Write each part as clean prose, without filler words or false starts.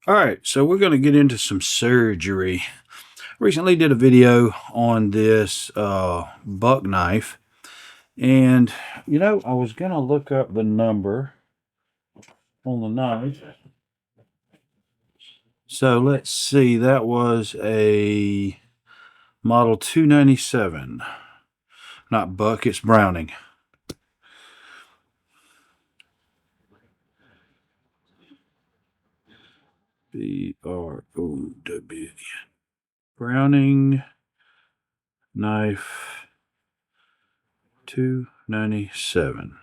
All right, so we're going to get into some surgery. Recently did a video on this buck knife, and I was going to look up the number on the knife. So let's see, that was a model 297. Not buck, it's Browning. B-R-O-W. Browning knife 297.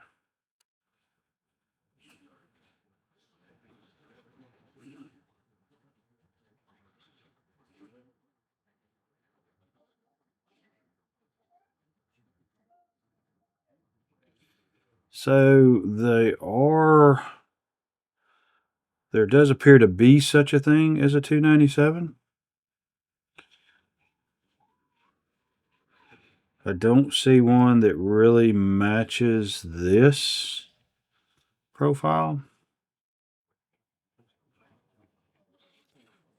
So there does appear to be such a thing as a 297. I don't see one that really matches this profile.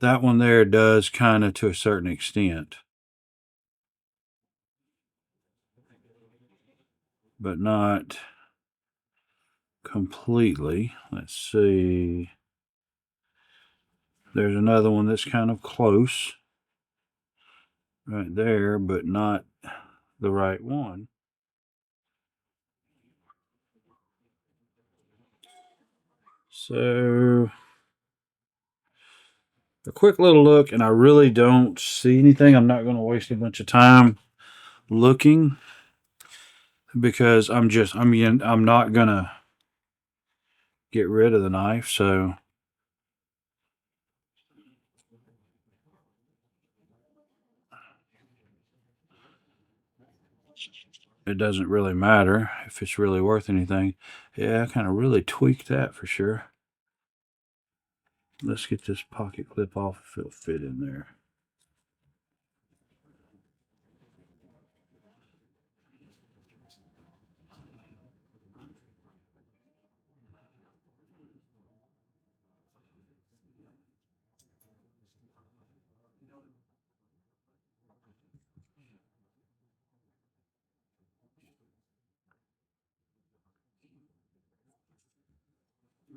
That one there does kind of to a certain extent, but not completely. Let's see. There's another one that's kind of close right there, but not the right one. So a quick little look, and I really don't see anything. I'm not going to waste a bunch of time looking because I'm not going to get rid of the knife, so it doesn't really matter if it's really worth anything. Yeah, I kind of really tweaked that for sure. Let's get this pocket clip off if it'll fit in there.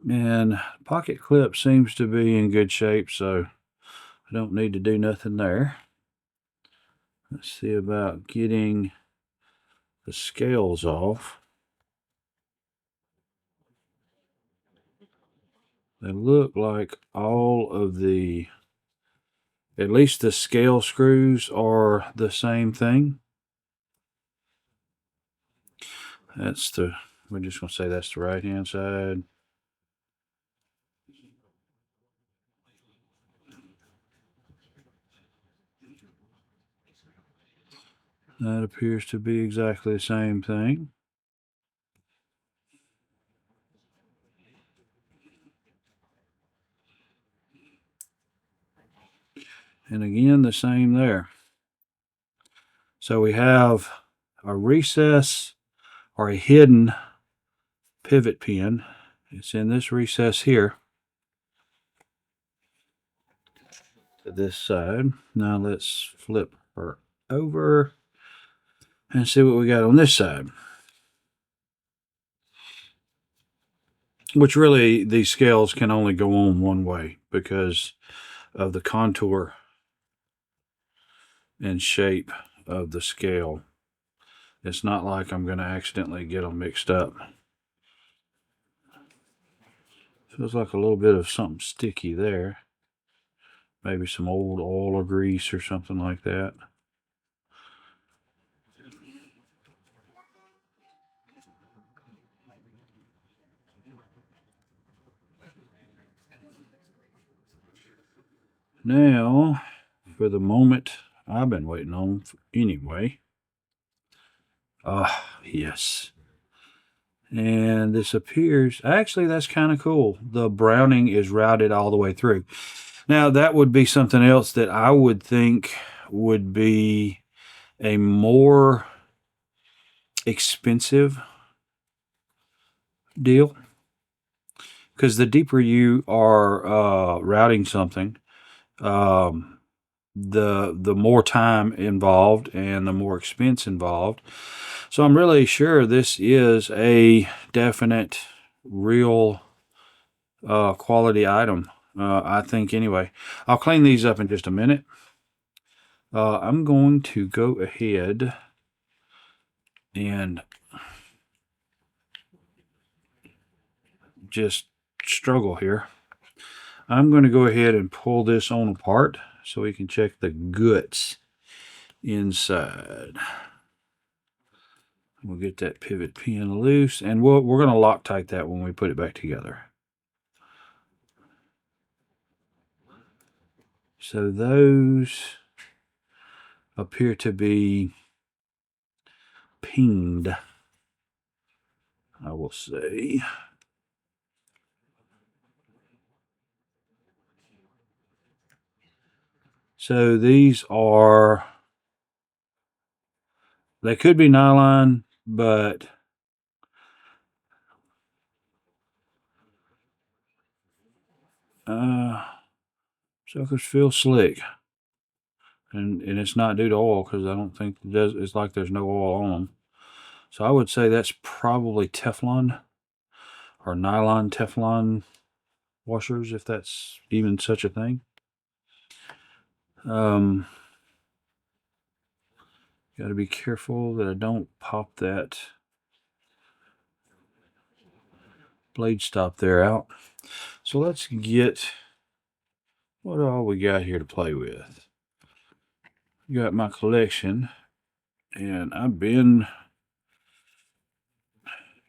And pocket clip seems to be in good shape, so I don't need to do nothing there. Let's see about getting the scales off. They look like all of at least the scale screws are the same thing. We're just going to say that's the right hand side. That appears to be exactly the same thing. And again, the same there. So we have a recess or a hidden pivot pin. It's in this recess here to this side. Now let's flip her over and see what we got on this side. Which really, these scales can only go on one way because of the contour and shape of the scale. It's not like I'm going to accidentally get them mixed up. Feels like a little bit of something sticky there. Maybe some old oil or grease or something like that. Now, for the moment I've been waiting on anyway. Ah, yes. And this appears, actually, that's kind of cool. The Browning is routed all the way through. Now, that would be something else that I would think would be a more expensive deal. because the deeper you are routing something, the more time involved and the more expense involved. So I'm really sure this is a definite, real quality item. I think anyway. I'll clean these up in just a minute. I'm going to go ahead and just struggle here. I'm going to go ahead and pull this on apart so we can check the guts inside. We'll get that pivot pin loose, and we're going to Loctite that when we put it back together. So those appear to be pinged, I will say. So these are, they could be nylon, but suckers feel slick. And it's not due to oil, because I don't think it does. It's like there's no oil on them. So I would say that's probably Teflon or nylon Teflon washers, if that's even such a thing. Got to be careful that I don't pop that blade stop there out. So let's get what all we got here to play with. Got my collection, and I've been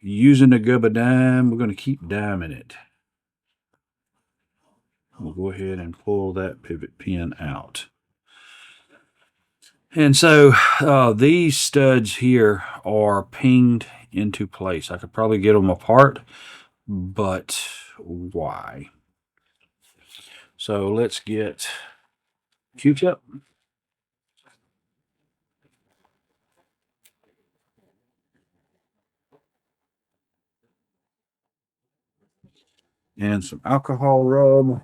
using a gubba dime. We're going to keep diming it. We'll go ahead and pull that pivot pin out. And so these studs here are pinged into place. I could probably get them apart, but why? So let's get Q-tip. And some alcohol rub.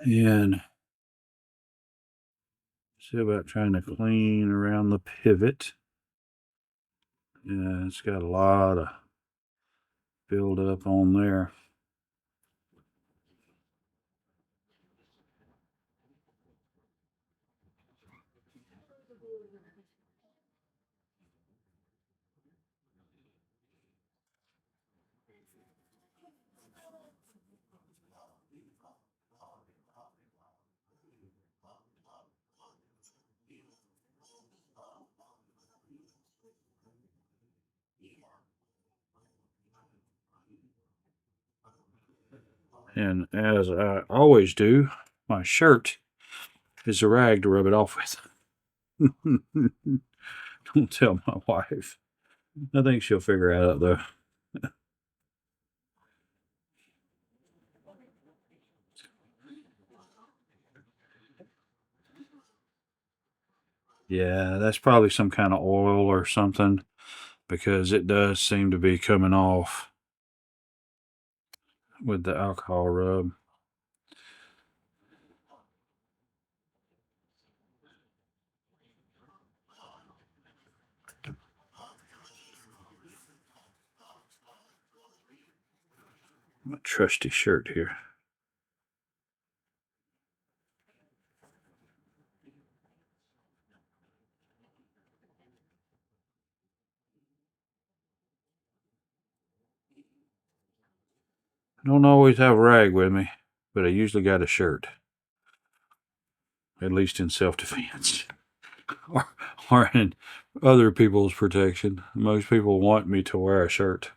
And see about trying to clean around the pivot. Yeah, it's got a lot of build up on there. And as I always do, my shirt is a rag to rub it off with. Don't tell my wife. I think she'll figure it out though. Yeah, that's probably some kind of oil or something, because it does seem to be coming off with the alcohol rub. My trusty shirt here. I don't always have a rag with me, but I usually got a shirt. At least in self-defense. or in other people's protection. Most people want me to wear a shirt.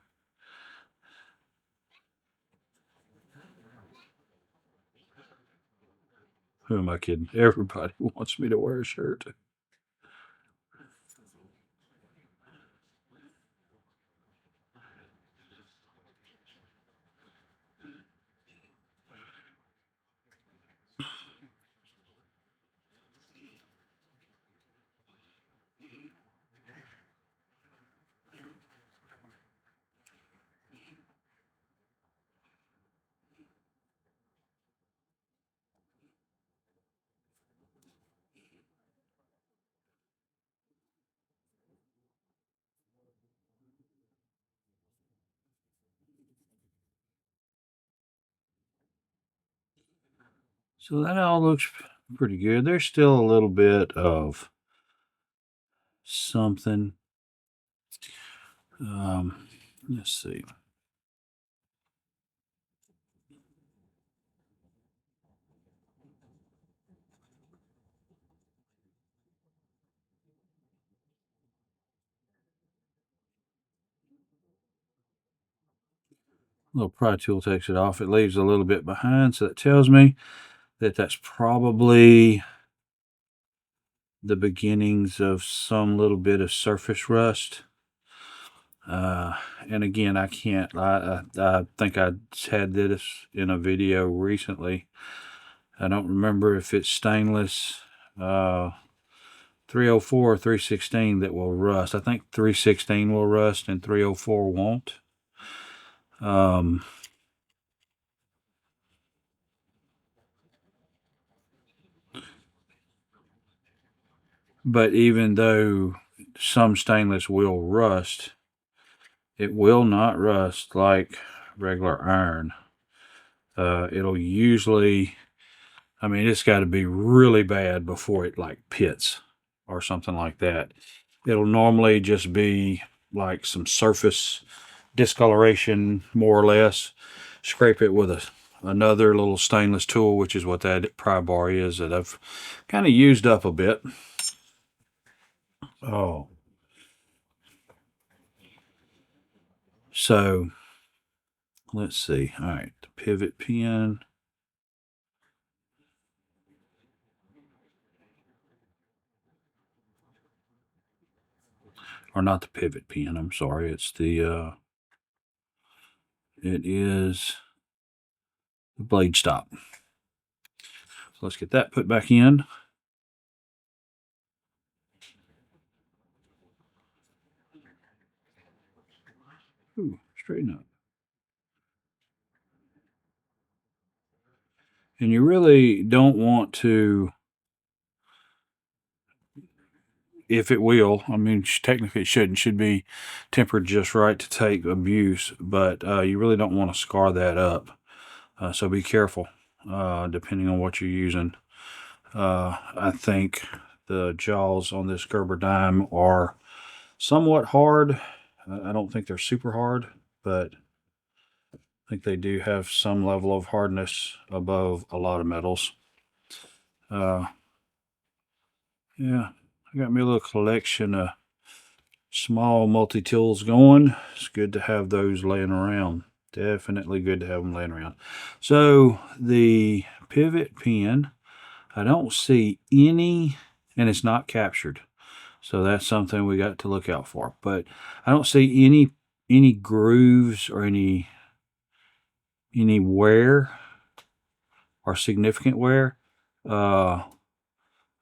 Who am I kidding? Everybody wants me to wear a shirt. So that all looks pretty good. There's still a little bit of something. Let's see. Little pry tool takes it off. It leaves a little bit behind, so that tells me that that's probably the beginnings of some little bit of surface rust. And again, I can't. I think I had this in a video recently. I don't remember if it's stainless 304 or 316 that will rust. I think 316 will rust and 304 won't. But even though some stainless will rust, it will not rust like regular iron. It'll usually, I mean, it's got to be really bad before it like pits or something like that. It'll normally just be like some surface discoloration, more or less. Scrape it with another little stainless tool, which is what that pry bar is that I've kind of used up a bit. Oh. So, let's see. All right, the pivot pin. Or not the pivot pin, I'm sorry. It's the, it is the blade stop. So let's get that put back in. Ooh, straighten up. And you really don't want to, if it will, I mean, technically it shouldn't, should be tempered just right to take abuse, but you really don't want to scar that up. So be careful, depending on what you're using. I think the jaws on this Gerber dime are somewhat hard. I don't think they're super hard, but I think they do have some level of hardness above a lot of metals. Yeah, I got me a little collection of small multi-tools going. It's good to have those laying around. Definitely good to have them laying around. So the pivot pin, I don't see any, and it's not captured. So that's something we got to look out for. But I don't see any grooves or any wear or significant wear. I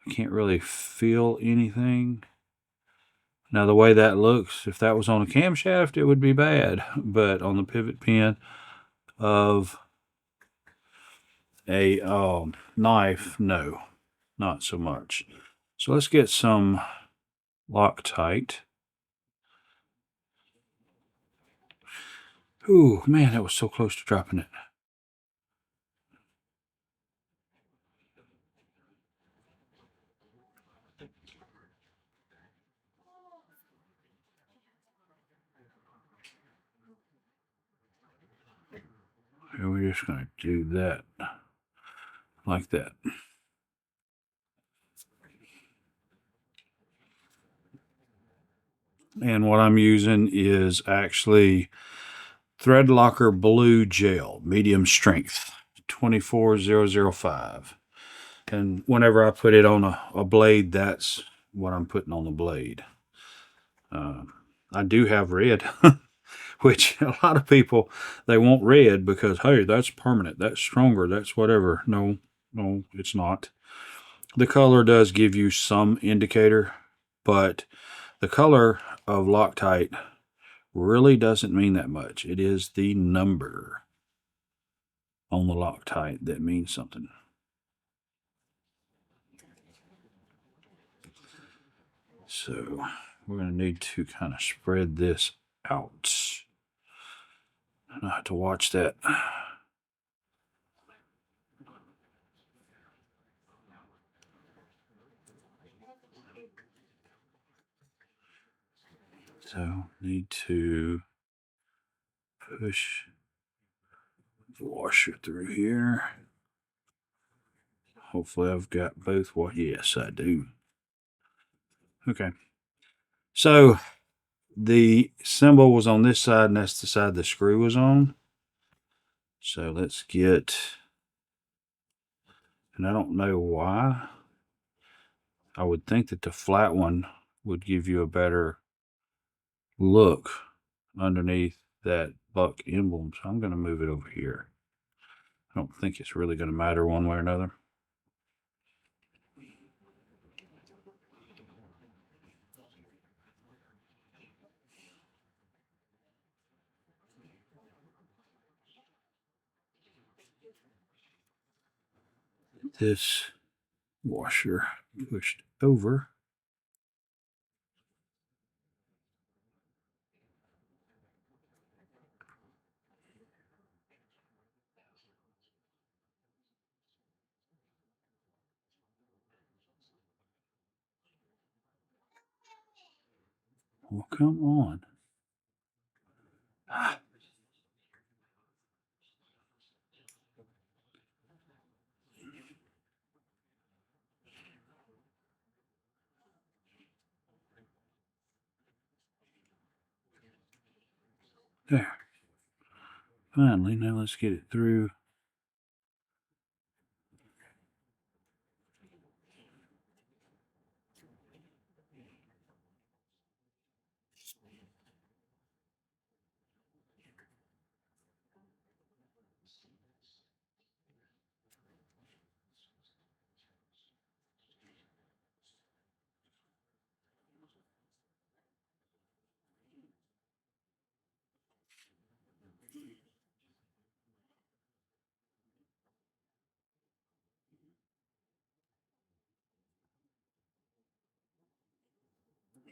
can't really feel anything. Now, the way that looks, if that was on a camshaft, it would be bad. But on the pivot pin of a knife, no, not so much. So let's get some Loctite. Ooh, man, that was so close to dropping it. And we're just going to do that like that. And what I'm using is actually Thread Locker Blue Gel, medium strength, 24005. And whenever I put it on a blade, that's what I'm putting on the blade. I do have red, which a lot of people, they want red because, hey, that's permanent, that's stronger, that's whatever. No, it's not. The color does give you some indicator, but the color of Loctite really doesn't mean that much. It is the number on the Loctite that means something. So we're going to need to kind of spread this out. I have to watch that. So need to push the washer through here. Hopefully I've got both. Yes, I do. Okay. So the symbol was on this side, and that's the side the screw was on. So let's get, and I don't know why. I would think that the flat one would give you a better look underneath that buck emblem. So I'm going to move it over here. I don't think it's really going to matter one way or another. This washer pushed over. Well, come on. Ah. There. Finally, now let's get it through.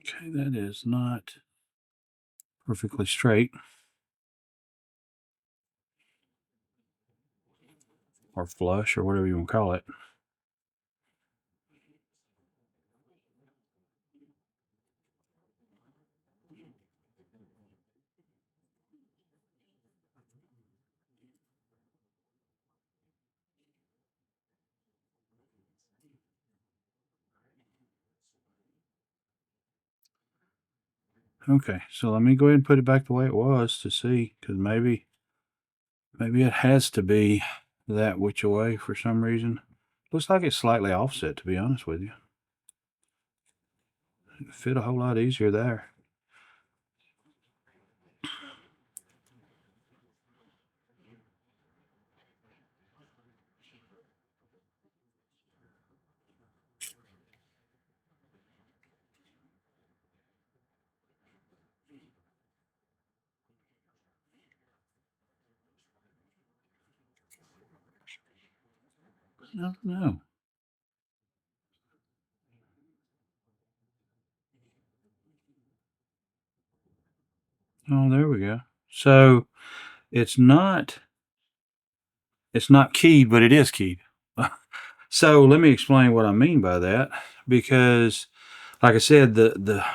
Okay, that is not perfectly straight. Or flush, or whatever you want to call it. Okay, so let me go ahead and put it back the way it was to see, because maybe it has to be that which way for some reason. Looks like it's slightly offset, to be honest with you. It'd fit a whole lot easier there. No. Oh, there we go. So it's not keyed, but it is keyed. So let me explain what I mean by that, because like I said, the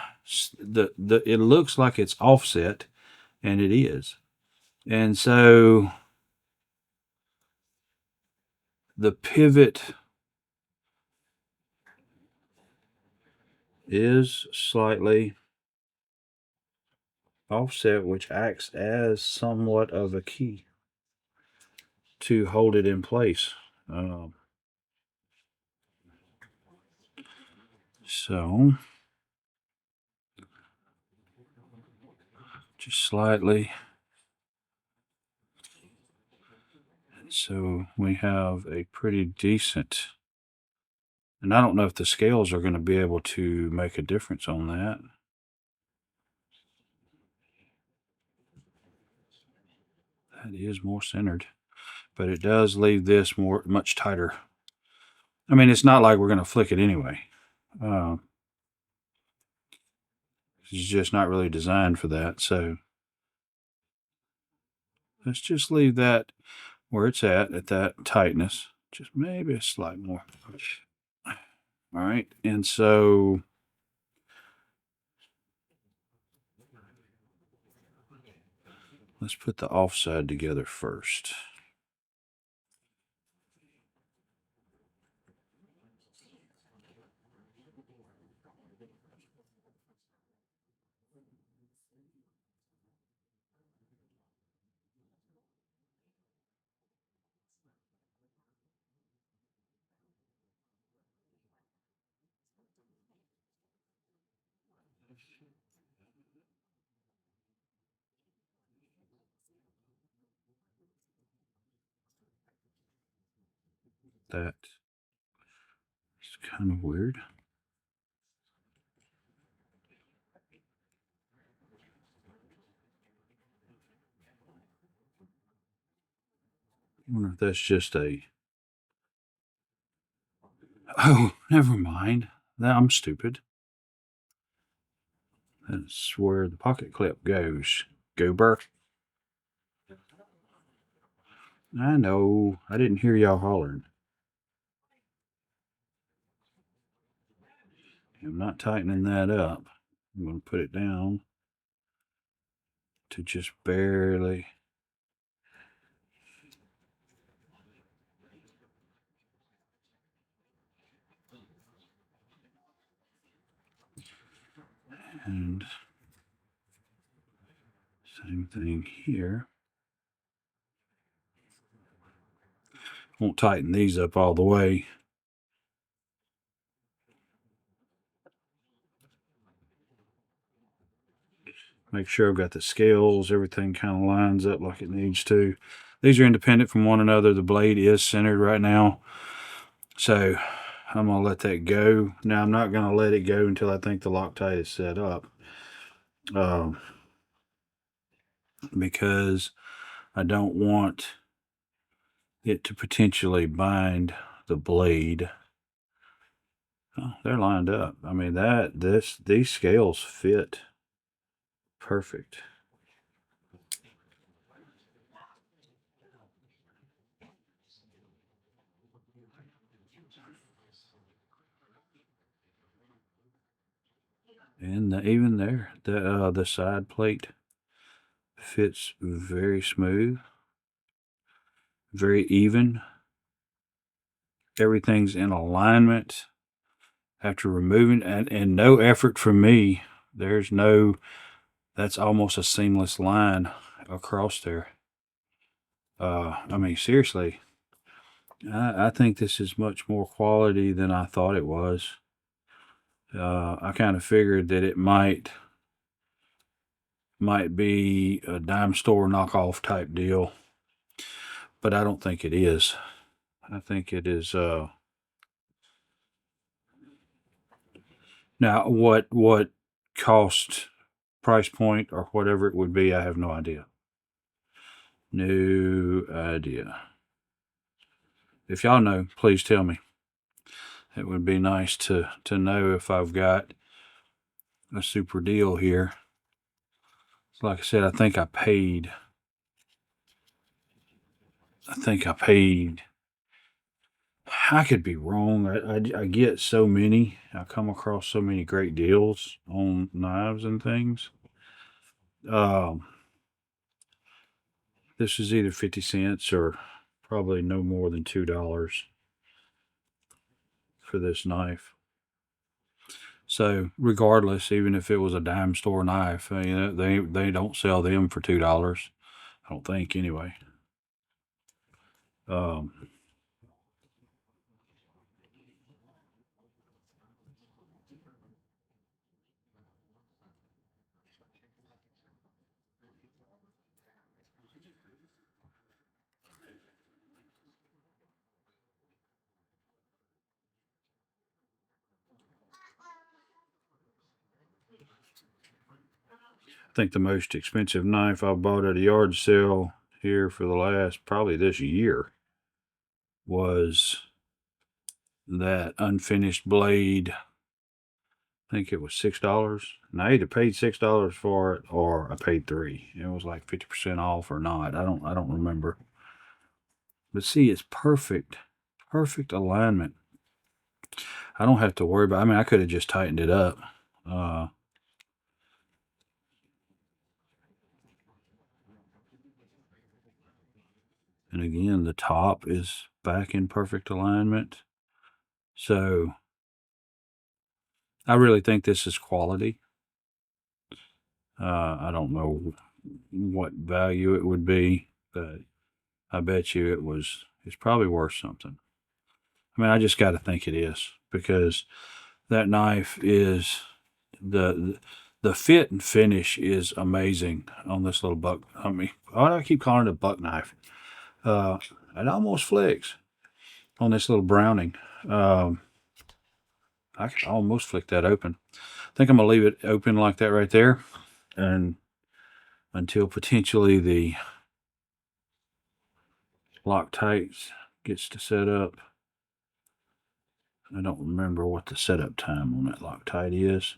it looks like it's offset, and it is. And so the pivot is slightly offset, which acts as somewhat of a key to hold it in place. So just slightly. So we have a pretty decent, and I don't know if the scales are going to be able to make a difference on that. That is more centered, but it does leave this much tighter. I mean, it's not like we're going to flick it anyway. It's just not really designed for that. So let's just leave that where it's at that tightness. Just maybe a slight more. All right. And so Let's put the offside together first. That is kind of weird. I wonder if that's just a... Oh, never mind. I'm stupid. That's where the pocket clip goes. Goober. I know. I didn't hear y'all hollering. I'm not tightening that up. I'm going to put it down to just barely. And same thing here. Won't tighten these up all the way. Make sure I've got the scales, everything kind of lines up like it needs to. These are independent from one another. The blade is centered right now. So I'm going to let that go. Now I'm not going to let it go until I think the Loctite is set up. Because I don't want it to potentially bind the blade. Oh, they're lined up. I mean, these scales fit perfect. And even there, the side plate fits very smooth, very even. Everything's in alignment after removing, and no effort from me. That's almost a seamless line across there. I mean, seriously, I think this is much more quality than I thought it was. I kind of figured that it might be a dime store knockoff type deal, but I don't think it is. I think it is. Now, what cost, price point, or whatever it would be, I have no idea. No idea. If y'all know, please tell me. It would be nice to know if I've got a super deal here. Like I said, I think I paid. I could be wrong. I get so many. I come across so many great deals on knives and things. This is either 50 cents or probably no more than $2 for this knife. So regardless, even if it was a dime store knife, they don't sell them for $2. I don't think anyway. I think the most expensive knife I bought at a yard sale here for the last, probably this year, was that unfinished blade. I think it was $6. And I either paid $6 for it or I paid $3. It was like 50% off or not. I don't remember. But see, it's perfect alignment. I don't have to worry about. I mean, I could have just tightened it up. And again, the top is back in perfect alignment. So I really think this is quality. I don't know what value it would be, but I bet you it's probably worth something. I mean, I just got to think it is, because that knife is the fit and finish is amazing on this little buck. I mean, why do I keep calling it a buck knife? It almost flicks on this little Browning. I can almost flick that open. I think I'm gonna leave it open like that right there, and until potentially the Loctite gets to set up. I don't remember what the setup time on that Loctite is,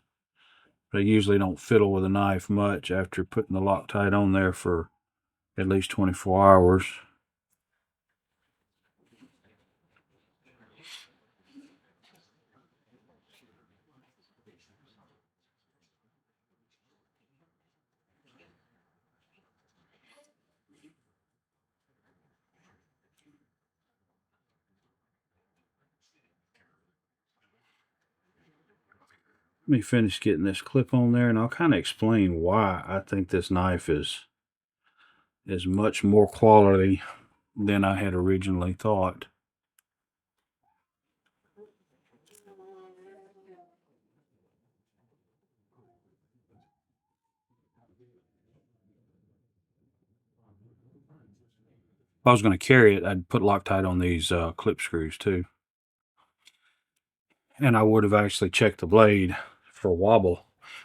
but I usually don't fiddle with a knife much after putting the Loctite on there for at least 24 hours. Let me finish getting this clip on there, and I'll kind of explain why I think this knife is much more quality than I had originally thought. If I was going to carry it, I'd put Loctite on these clip screws too. And I would have actually checked the blade for wobble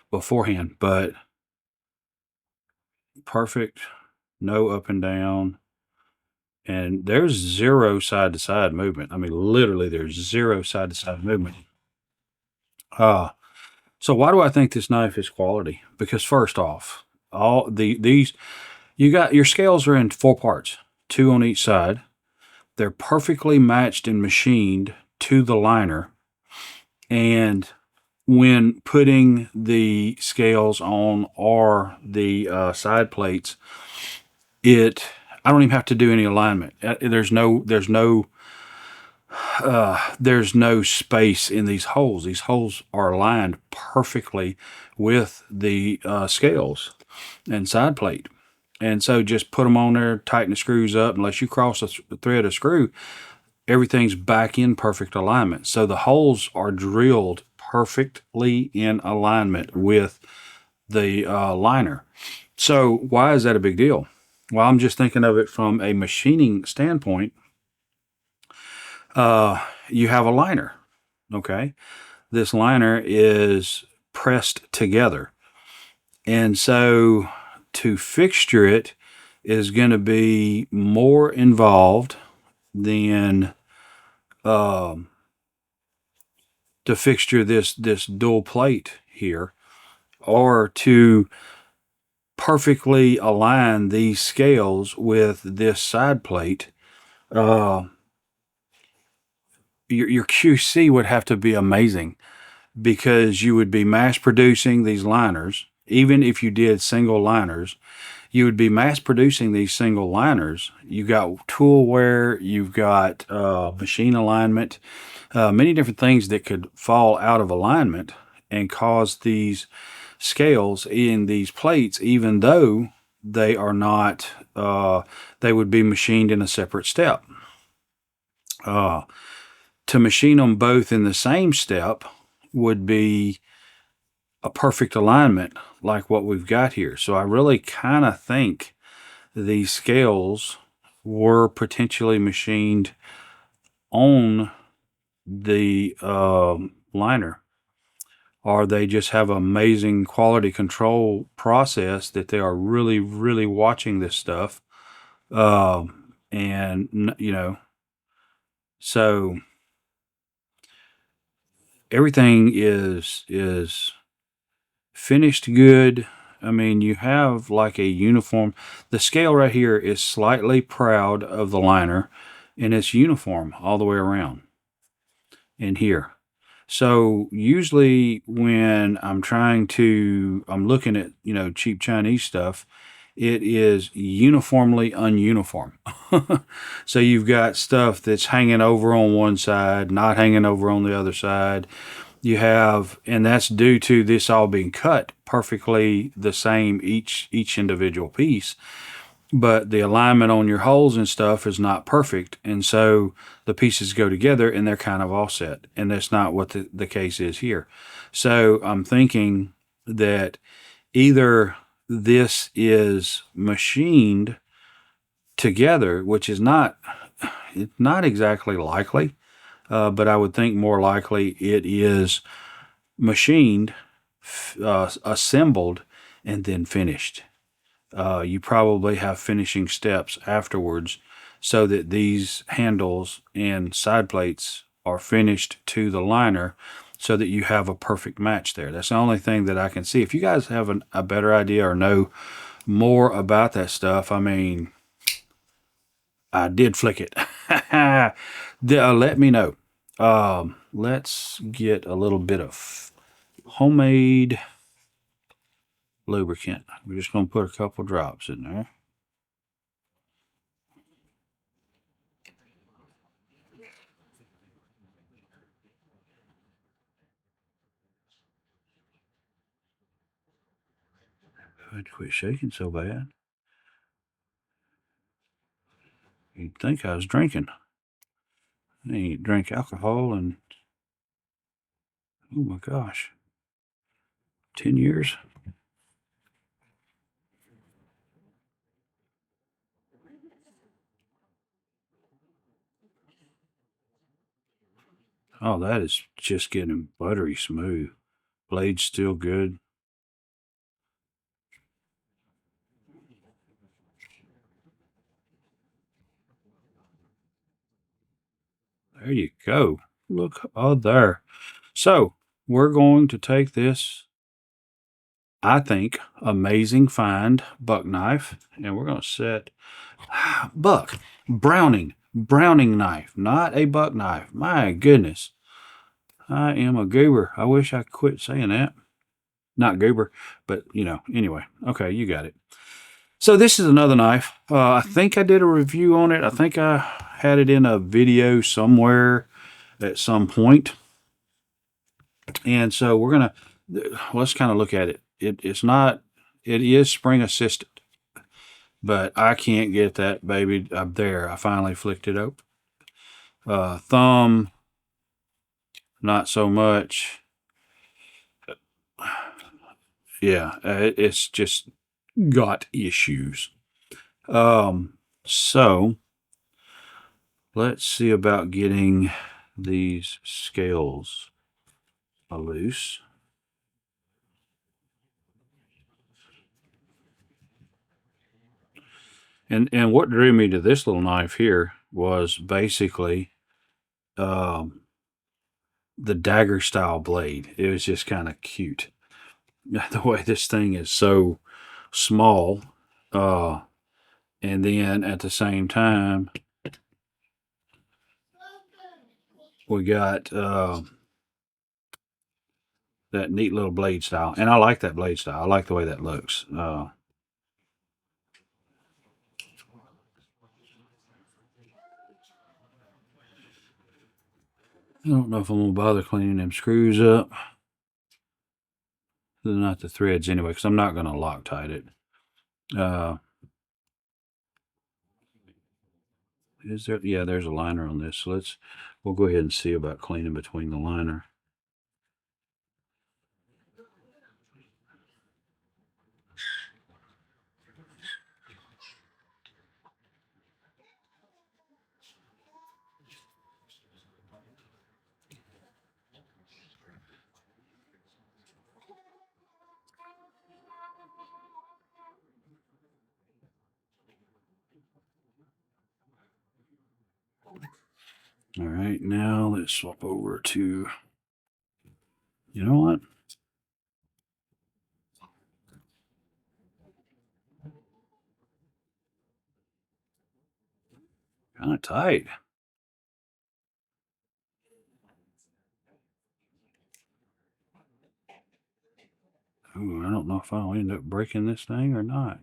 beforehand, but perfect, no up and down. And there's zero side to side movement. I mean, literally, there's zero side to side movement. So why do I think this knife is quality? Because first off, these you got your scales are in 4 parts, 2 on each side. They're perfectly matched and machined to the liner. And when putting the scales on or the side plates, I don't even have to do any alignment. There's no space in these holes. These holes are aligned perfectly with the scales and side plate. And so just put them on there, tighten the screws up. Unless you cross the thread of screw, everything's back in perfect alignment. So the holes are drilled perfectly in alignment with the liner. So why is that a big deal? Well, I'm just thinking of it from a machining standpoint. You have a liner, okay? This liner is pressed together. And so to fixture it is going to be more involved than to fixture this dual plate here, or to perfectly align these scales with this side plate. Your QC would have to be amazing, because you would be mass producing these liners. Even if you did single liners, you would be mass producing these single liners. You've got tool wear, you've got machine alignment, many different things that could fall out of alignment and cause these scales in these plates, even though they are not, they would be machined in a separate step. To machine them both in the same step would be a perfect alignment like what we've got here. So I really kind of think these scales were potentially machined on the liner, or they just have amazing quality control process that they are really, really watching this stuff. And, you know, so everything is finished good. I mean, you have like a uniform. The scale right here is slightly proud of the liner, and it's uniform all the way around in here. So usually when I'm looking at, cheap Chinese stuff, it is uniformly ununiform. So you've got stuff that's hanging over on one side, not hanging over on the other side. You have, and that's due to this all being cut perfectly the same, each individual piece, but the alignment on your holes and stuff is not perfect, and so the pieces go together and they're kind of offset, and that's not what the case is here. So I'm thinking that either this is machined together, which is not, it's not exactly likely, but I would think more likely it is machined, assembled, and then finished. You probably have finishing steps afterwards so that these handles and side plates are finished to the liner so that you have a perfect match there. That's the only thing that I can see. If you guys have a better idea or know more about that stuff, I mean, I did flick it. Let me know. Let's get a little bit of homemade lubricant. We're just going to put a couple drops in there. I'd quit shaking so bad. You'd think I was drinking. I ain't drink alcohol in, oh my gosh, 10 years. Oh, that is just getting buttery smooth. Blade's still good. There you go. Look, oh, there. So, we're going to take this, I think, amazing find buck knife, and we're going to set buck, Browning knife, not a buck knife. My goodness. I am a goober. I wish I quit saying that. Not goober, but anyway. Okay, you got it. So this is another knife. I think I did a review on it. I think I had it in a video somewhere at some point. And so we're going to, let's kind of look at it. It is spring assisted, but I can't get that baby up there. I finally flicked it open. Thumb, not so much. Yeah, it's just got issues. So let's see about getting these scales loose. And what drew me to this little knife here was basically the dagger style blade. It was just kind of cute. The way this thing is so small, and then at the same time we got that neat little blade style, and I like that blade style. I like the way that looks. I don't know if I'm gonna bother cleaning them screws up. They're not the threads anyway, because I'm not gonna Loctite it. Is there? Yeah, there's a liner on this. So we'll go ahead and see about cleaning between the liner. All right, now let's swap over to, you know what? Kind of tight. Ooh, I don't know if I'll end up breaking this thing or not.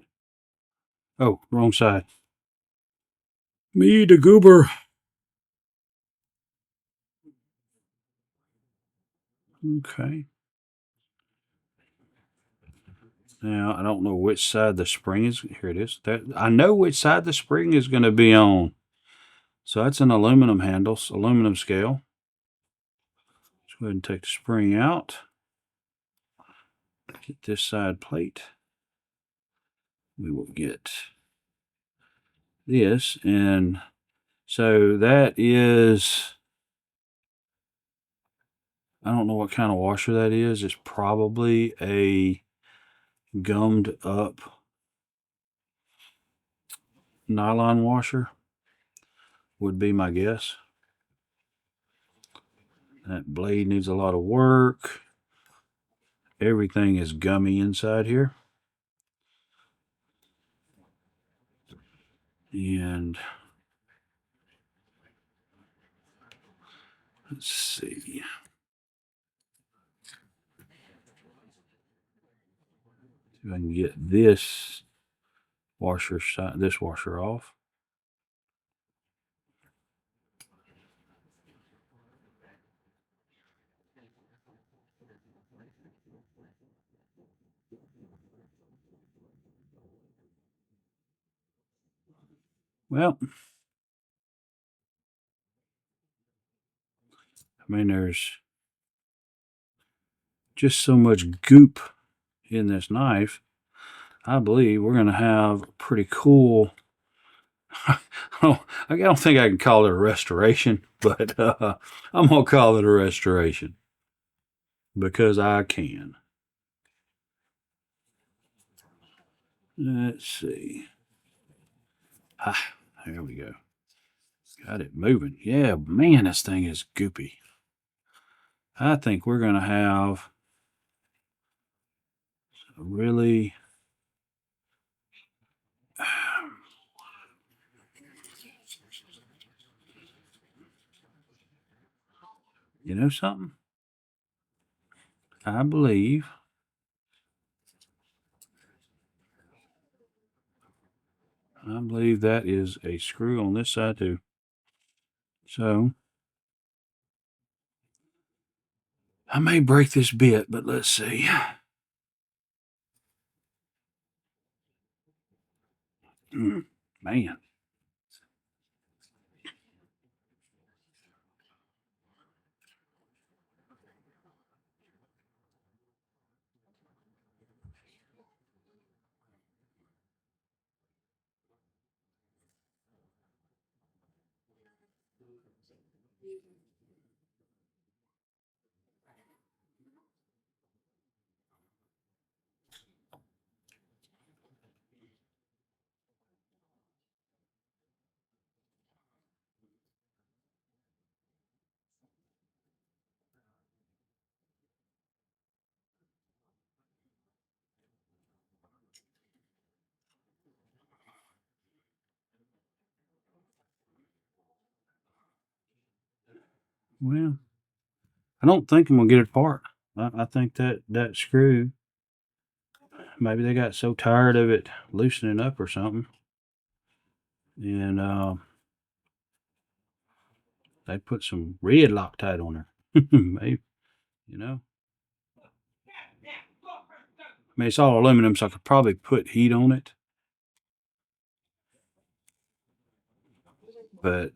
Oh, wrong side. Me, the goober. Okay. Now, I don't know which side the spring is. Here it is. I know which side the spring is going to be on. So that's an aluminum handle, aluminum scale. Let's go ahead and take the spring out. Get this side plate. We will get this. And so that is, I don't know what kind of washer that is. It's probably a gummed up nylon washer, would be my guess. That blade needs a lot of work. Everything is gummy inside here. And let's see. See if I can get this washer off. Well, I mean, there's just so much goop in this knife. I believe we're going to have a pretty cool. I don't think I can call it a restoration, but I'm going to call it a restoration because I can. Let's see. Ah, there we go. Got it moving. Yeah, man, this thing is goopy. I think we're going to have a really you know something? I believe that is a screw on this side too. So I may break this bit, but let's see. Man. Well, I don't think I'm gonna get it apart. I think that screw, maybe they got so tired of it loosening up or something, and they put some red Loctite on there. Maybe, you know. I mean, it's all aluminum, so I could probably put heat on it, but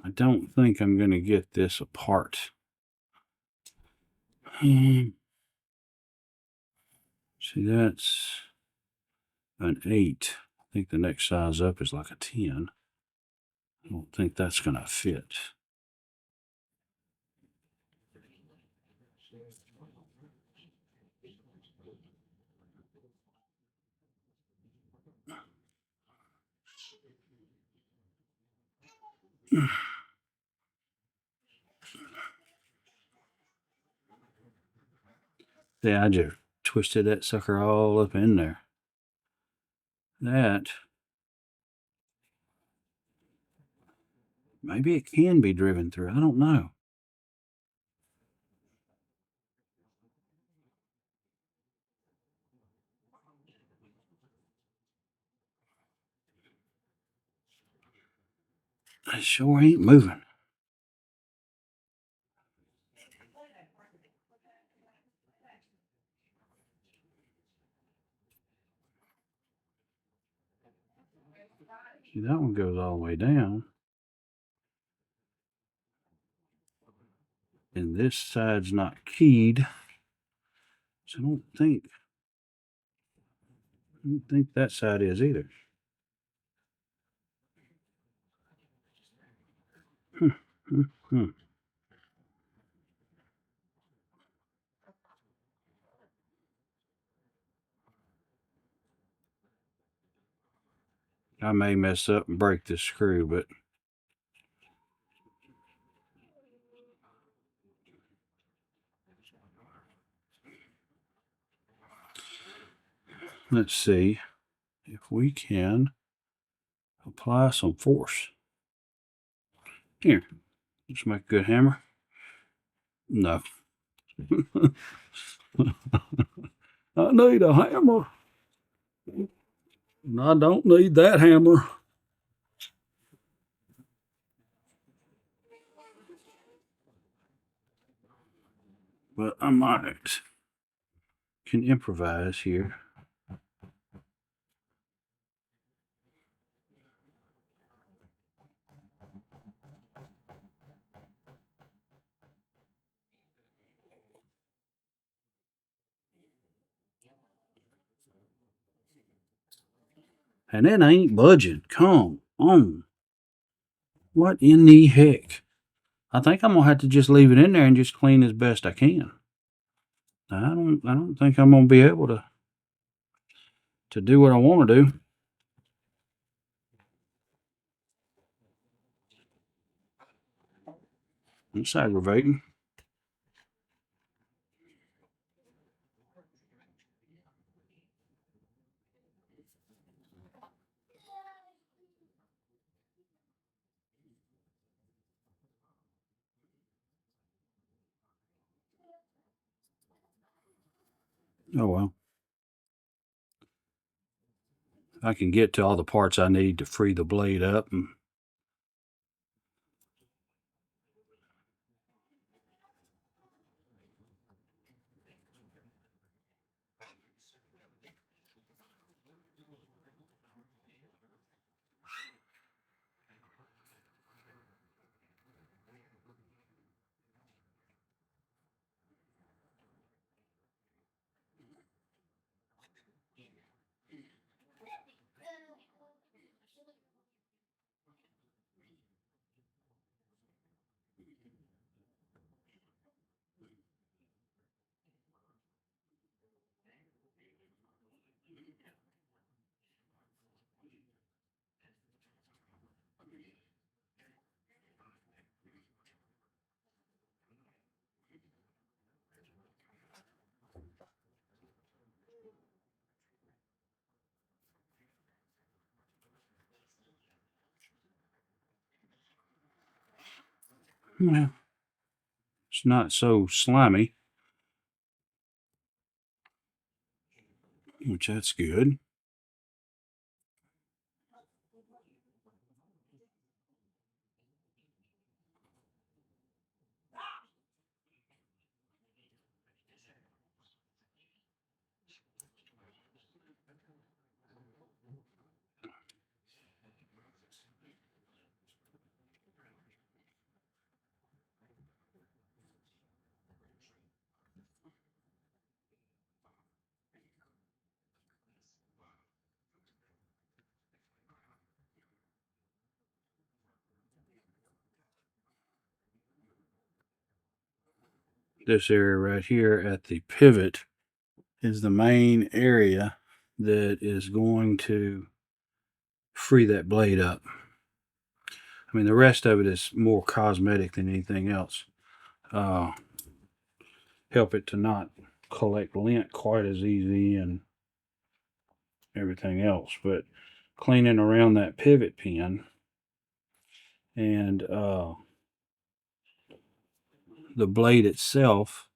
I don't think I'm gonna get this apart. See, that's an 8. I think the next size up is like a 10. I don't think that's going to fit. Yeah, twisted that sucker all up in there. That, maybe it can be driven through. I don't know. It sure ain't moving. See, that one goes all the way down. And this side's not keyed. So I don't think that side is either. I may mess up and break this screw, but let's see if we can apply some force. Here, let's make a good hammer. No. I need a hammer. And I don't need that hammer. But I might can improvise here. And it ain't budging. Come on. What in the heck? I think I'm gonna have to just leave it in there and just clean as best I can. I don't think I'm gonna be able to do what I want to do. It's aggravating. Oh well. I can get to all the parts I need to free the blade up. And well, it's not so slimy, which that's good. This area right here at the pivot is the main area that is going to free that blade up. I mean, the rest of it is more cosmetic than anything else. Help it to not collect lint quite as easy and everything else. But cleaning around that pivot pin and the blade itself,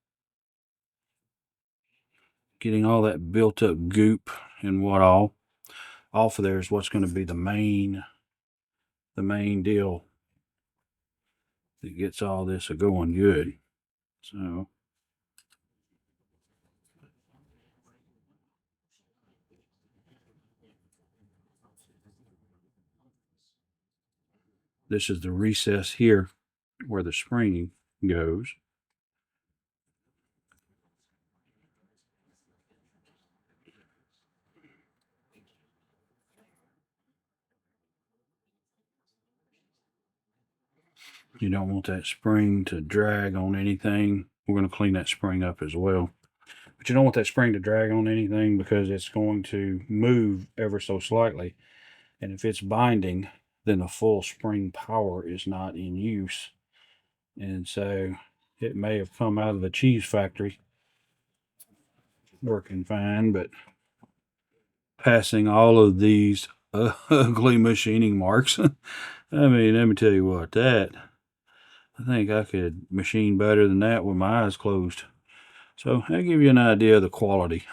getting all that built up goop and what all off of there is what's going to be the main deal that gets all this going good. So this is the recess here where the spring goes. You don't want that spring to drag on anything. We're going to clean that spring up as well. But you don't want that spring to drag on anything because it's going to move ever so slightly. And if it's binding, then the full spring power is not in use. And so it may have come out of the cheese factory working fine, but passing all of these ugly machining marks. I mean, let me tell you what, I think I could machine better than that with my eyes closed. So that'll give you an idea of the quality.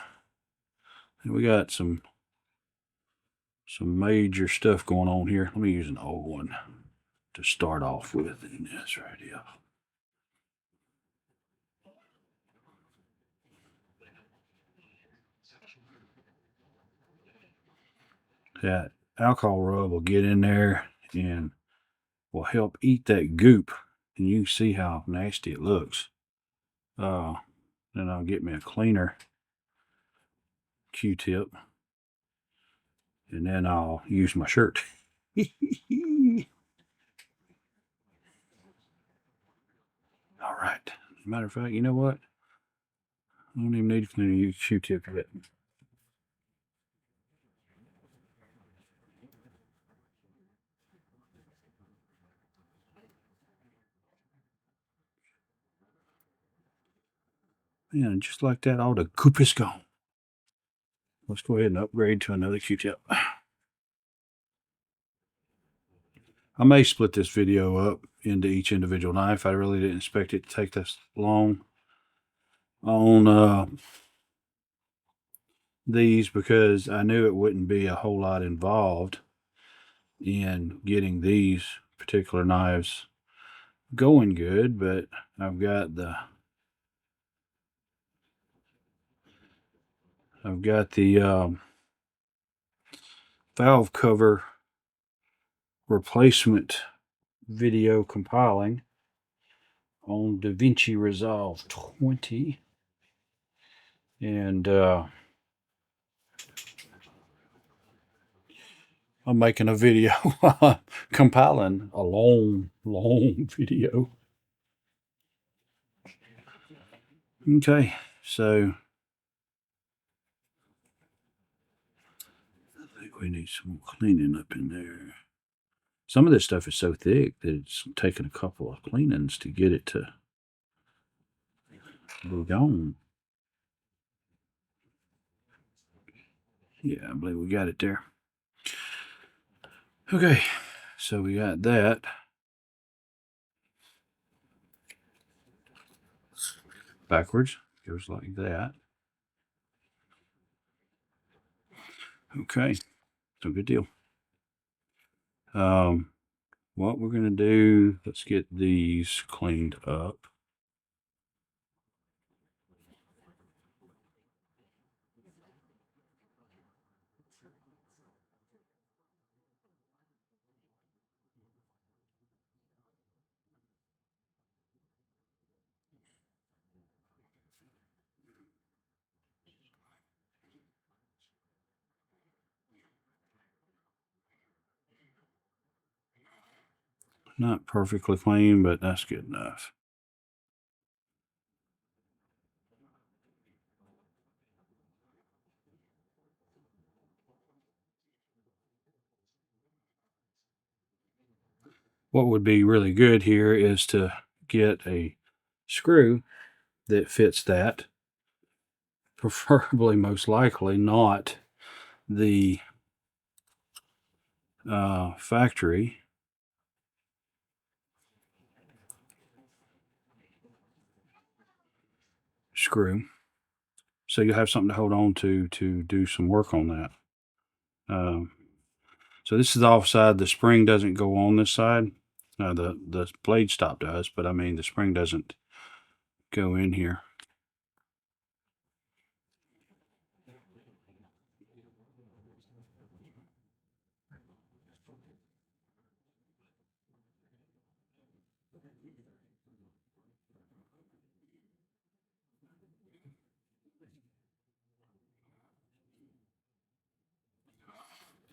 And we got some major stuff going on here. Let me use an old one to start off with in this right here. That alcohol rub will get in there and will help eat that goop, and you can see how nasty it looks. Then I'll get me a cleaner Q-tip, and then I'll use my shirt. All right. As a matter of fact, you know what? I don't even need to use Q-tip yet. Man, just like that, all the goop is gone. Let's go ahead and upgrade to another Q-tip. I may split this video up into each individual knife. I really didn't expect it to take this long on these because I knew it wouldn't be a whole lot involved in getting these particular knives going good, but I've got the valve cover replacement video compiling on DaVinci Resolve 20, and I'm making a video compiling a long video. Okay, so I think we need some cleaning up in there. Some of this stuff is so thick that it's taken a couple of cleanings to get it to be gone. Yeah, I believe we got it there. Okay, so we got that. Backwards, goes like that. Okay, so good deal. What we're going to do, let's get these cleaned up. Not perfectly clean, but that's good enough. What would be really good here is to get a screw that fits that preferably, most likely, not the factory. Screw. So you'll have something to hold on to do some work on that. So this is the offside. The spring doesn't go on this side. The blade stop does, but I mean the spring doesn't go in here.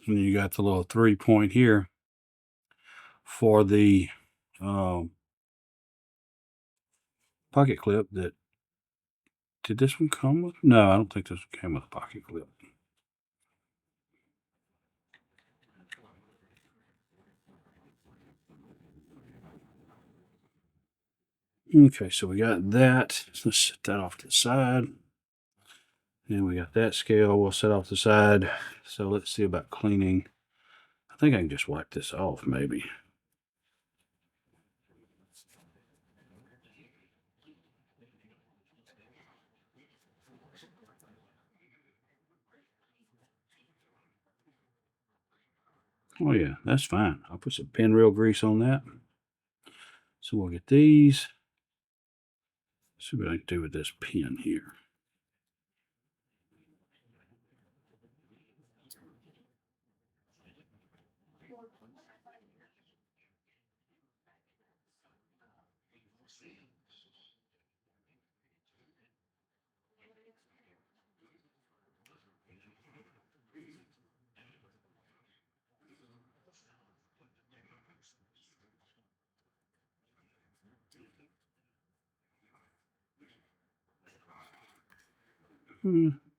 And you got the little 3-point here for the pocket clip. That did this one come with? No, I don't think this one came with a pocket clip. Okay, so we got that. Let's set that off to the side. And we got that scale. We'll set off the side. So let's see about cleaning. I think I can just wipe this off, maybe. Oh yeah, that's fine. I'll put some pinwheel grease on that. So we'll get these. See what I can do with this pin here.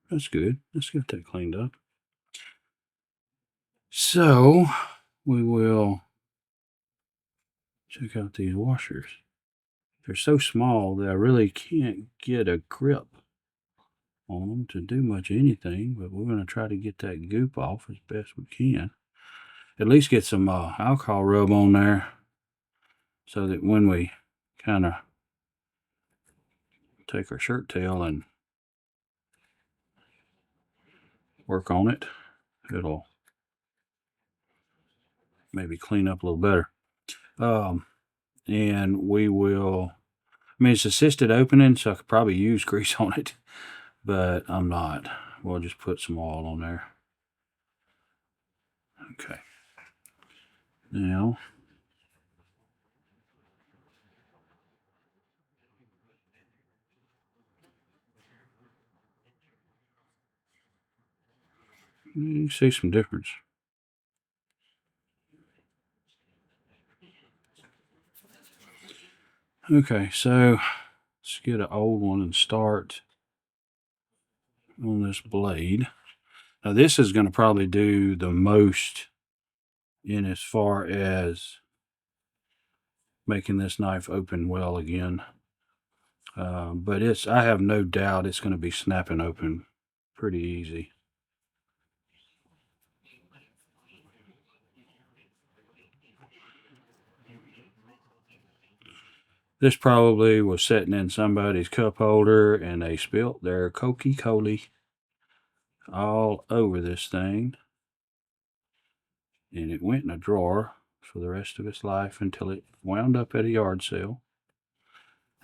That's good. Let's get that cleaned up. So we will check out these washers. They're so small that I really can't get a grip on them to do much anything, but we're going to try to get that goop off as best we can. At least get some alcohol rub on there so that when we kind of take our shirt tail and work on it, it'll maybe clean up a little better. And we will, I mean, it's assisted opening, so I could probably use grease on it, but I'm not. We'll just put some oil on there. Okay. Now, you see some difference. Okay, so let's get an old one and start on this blade. Now this is going to probably do the most in as far as making this knife open well again. But I have no doubt it's going to be snapping open pretty easy. This probably was sitting in somebody's cup holder and they spilt their Coca-Cola all over this thing. And it went in a drawer for the rest of its life until it wound up at a yard sale.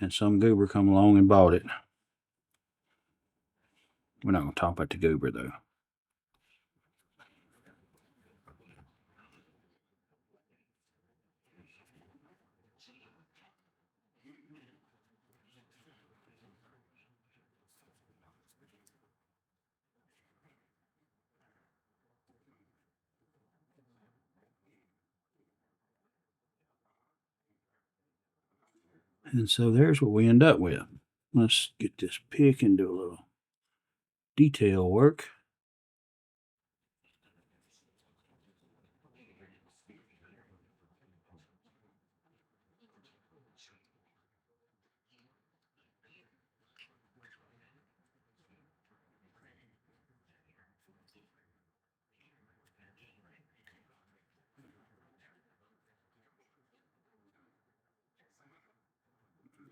And some goober come along and bought it. We're not going to talk about the goober though. And so there's what we end up with. Let's get this pick and do a little detail work.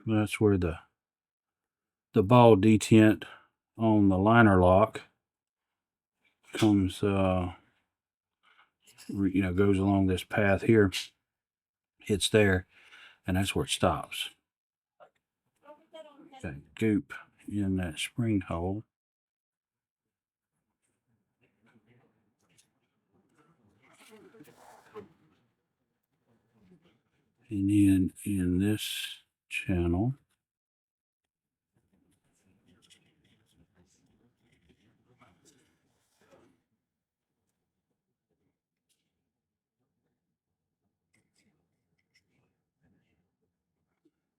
That's where the ball detent on the liner lock comes, goes along this path here. It's there, and that's where it stops. That goop in that spring hole. And then in this channel,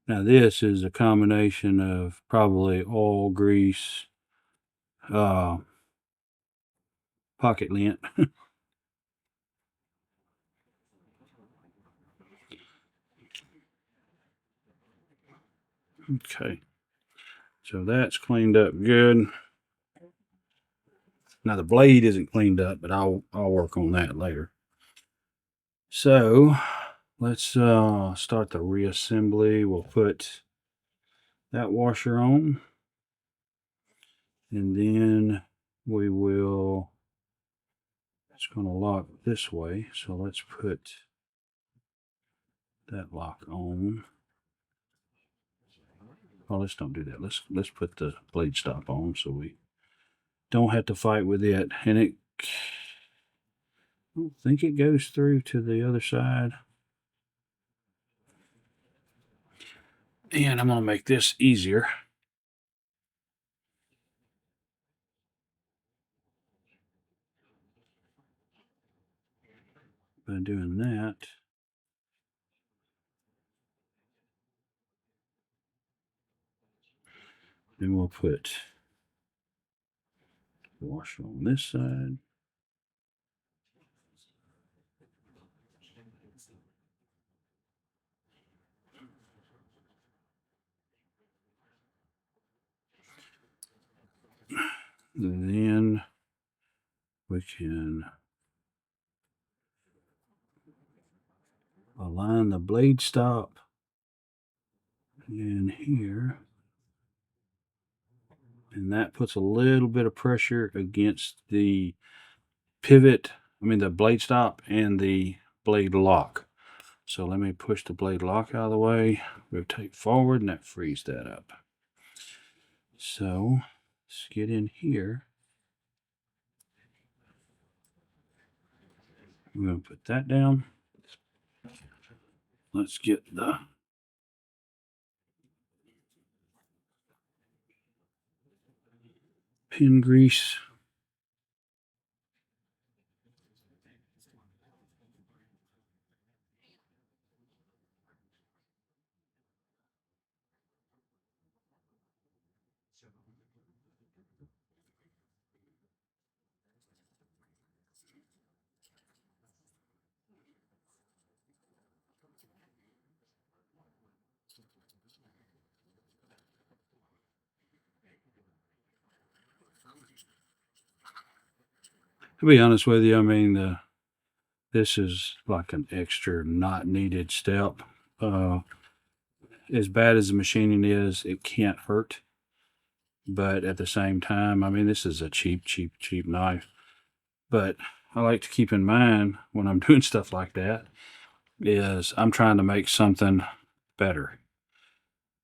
now this is a combination of probably oil, grease, pocket lint. Okay, so that's cleaned up good. Now the blade isn't cleaned up, but I'll work on that later. So let's start the reassembly. We'll put that washer on, and then we will, it's going to lock this way, so let's put that lock on. Well, let's don't do that. Let's put the blade stop on so we don't have to fight with it. And I don't think it goes through to the other side. And I'm going to make this easier by doing that. Then we'll put the washer on this side. And then we can align the blade stop in here. And that puts a little bit of pressure against the pivot, the blade stop and the blade lock. So let me push the blade lock out of the way, rotate forward, and that frees that up. So let's get in here. I'm going to put that down. Let's get the pin grease. To be honest with you, this is like an extra not needed step. As bad as the machining is, it can't hurt. But at the same time, this is a cheap knife. But I like to keep in mind when I'm doing stuff like that is I'm trying to make something better.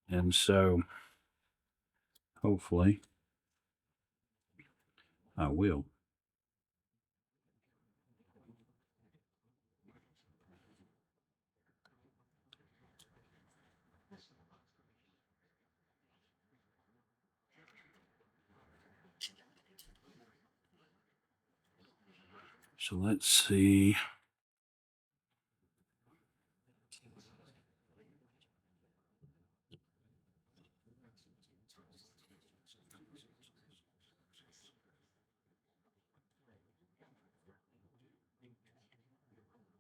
And so hopefully I will. So let's see.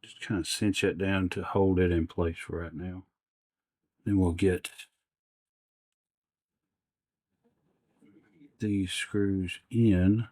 Just kind of cinch it down to hold it in place for right now. Then we'll get these screws in.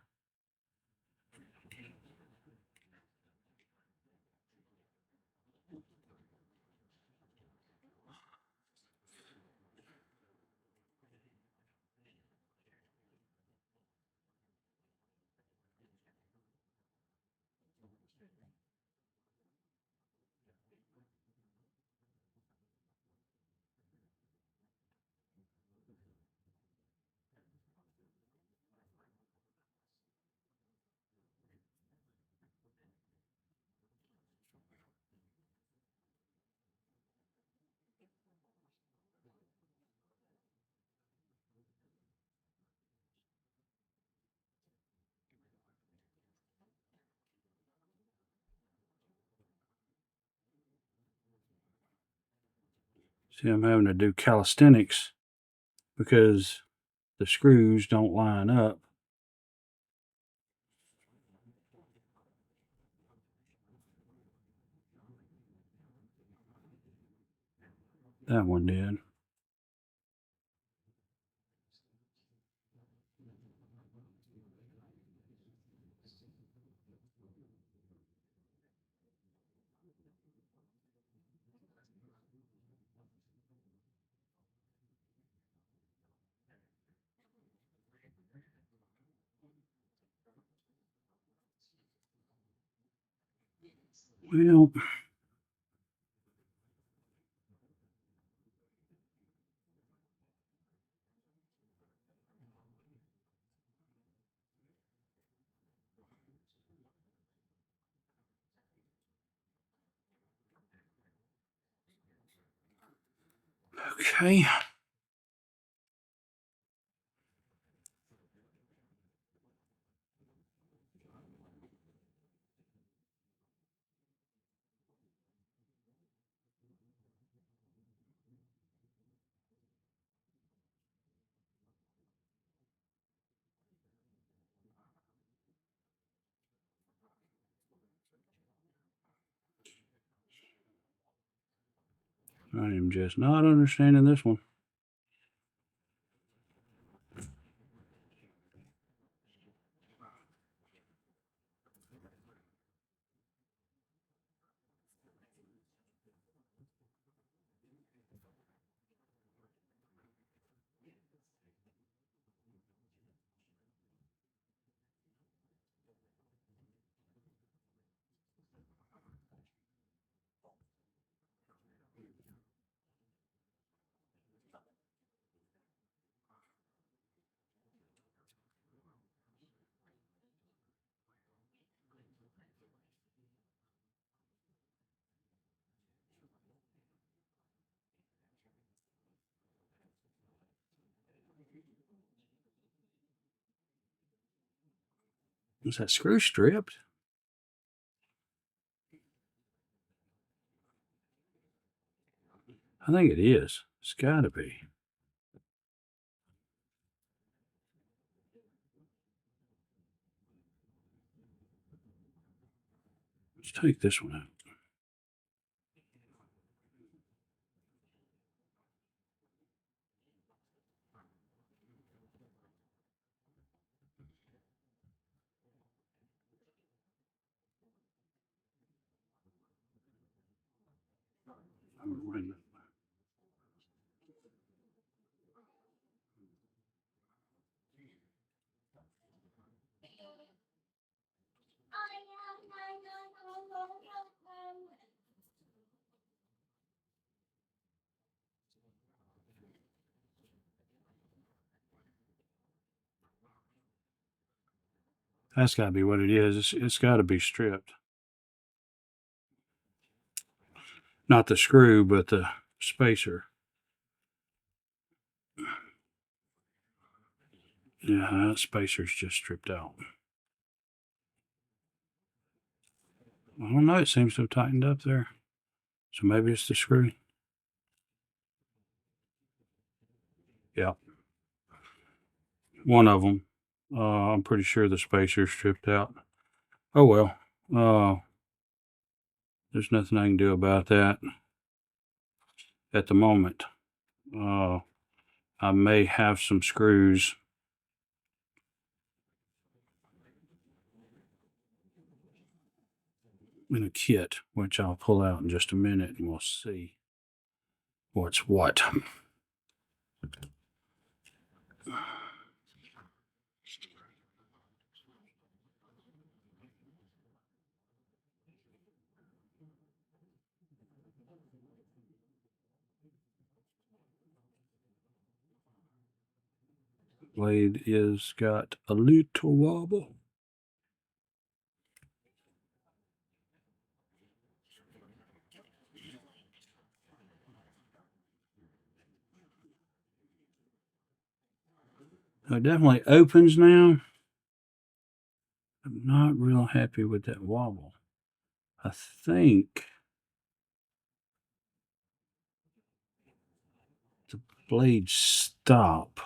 See, I'm having to do calisthenics because the screws don't line up. That one did. Well, okay. I am just not understanding this one. Is that screw stripped? I think it is. It's got to be. Let's take this one out. Wait a minute. That's got to be what it is. It's got to be stripped. Not the screw, but the spacer. Yeah, that spacer's just stripped out. I don't know. It seems to have tightened up there. So maybe it's the screw. Yeah. One of them. I'm pretty sure the spacer's stripped out. Oh well. There's nothing I can do about that at the moment. I may have some screws in a kit, which I'll pull out in just a minute and we'll see what's what. Blade is got a little wobble. It definitely opens now. I'm not real happy with that wobble. I think blade stop.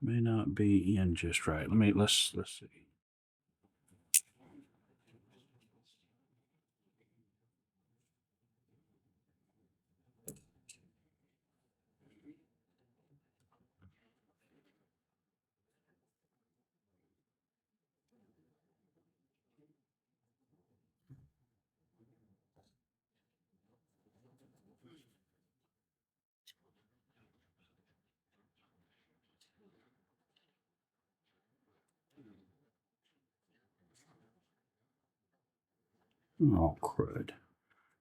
May not be in just right. Let's see. Oh, crud.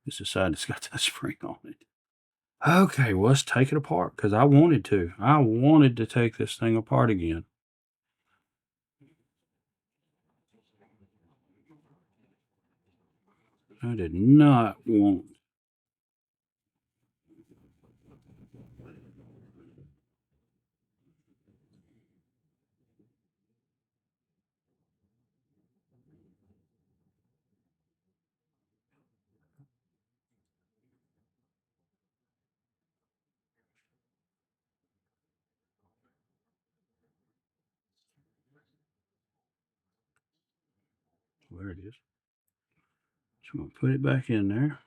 This side has got that spring on it. Okay, well, let's take it apart because I wanted to. I wanted to take this thing apart again. I did not want. Where it is. So I'm going to put it back in there.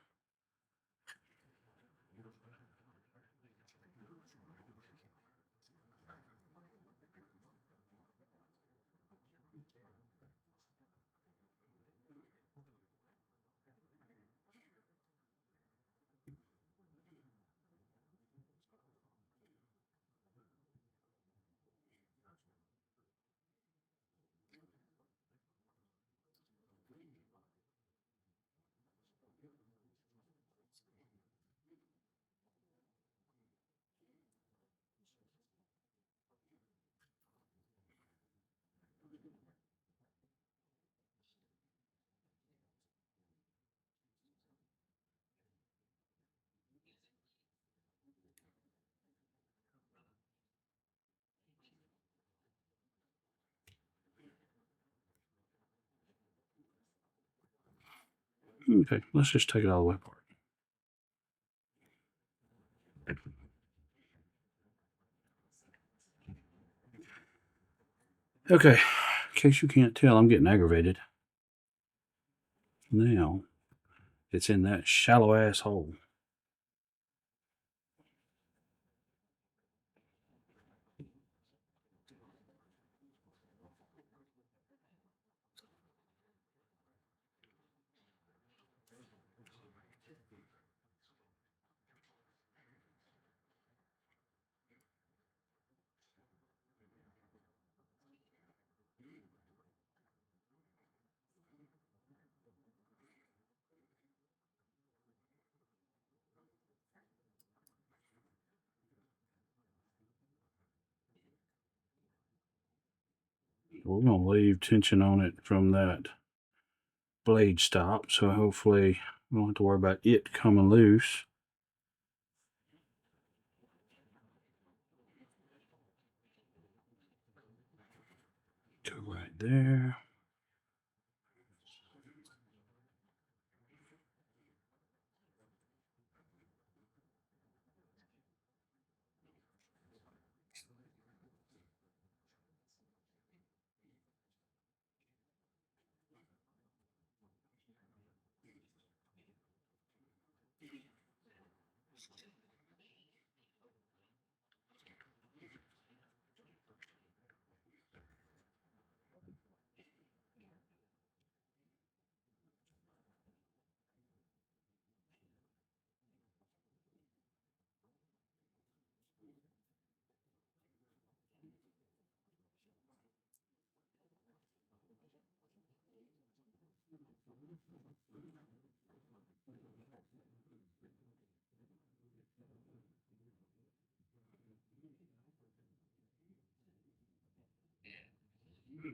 Okay, let's just take it all the way apart. Okay, in case you can't tell, I'm getting aggravated. Now, it's in that shallow ass hole. We're going to leave tension on it from that blade stop, so hopefully we don't have to worry about it coming loose. Go right there.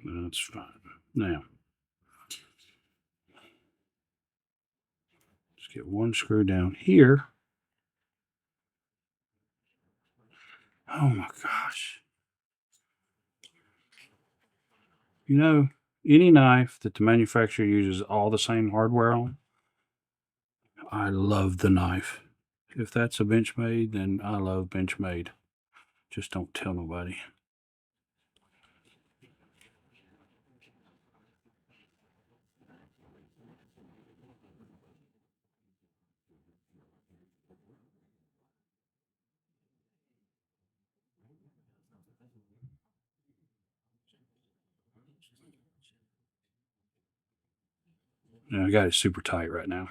That's fine. Now, let's get one screw down here. Oh my gosh. You know, any knife that the manufacturer uses all the same hardware on, I love the knife. If that's a Benchmade, then I love Benchmade. Just don't tell nobody. I got it super tight right now.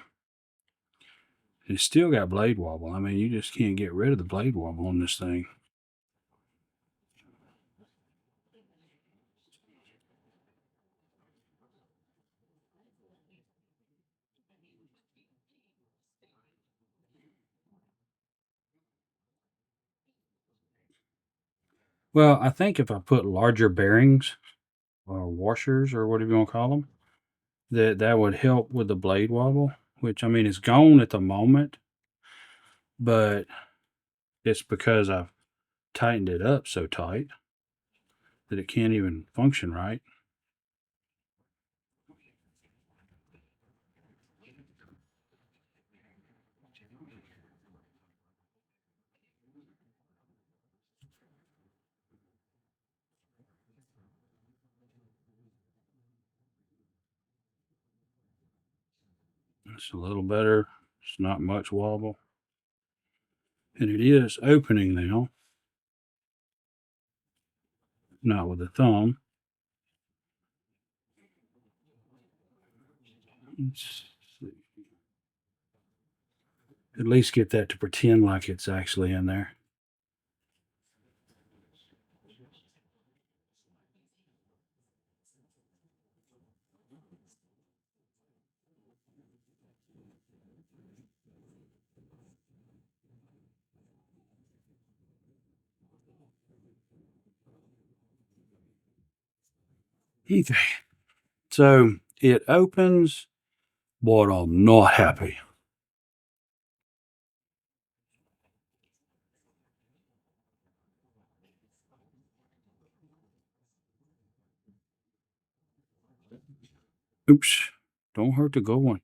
It's still got blade wobble. I mean, you just can't get rid of the blade wobble on this thing. Well, I think if I put larger bearings or washers or whatever you want to call them, that would help with the blade wobble, which I mean, it's gone at the moment, but it's because I've tightened it up so tight that it can't even function right. It's a little better. It's not much wobble. And it is opening now. Not with the thumb. Let's see. At least get that to pretend like it's actually in there. Okay. So it opens, but I'm not happy. Oops. Don't hurt the good one.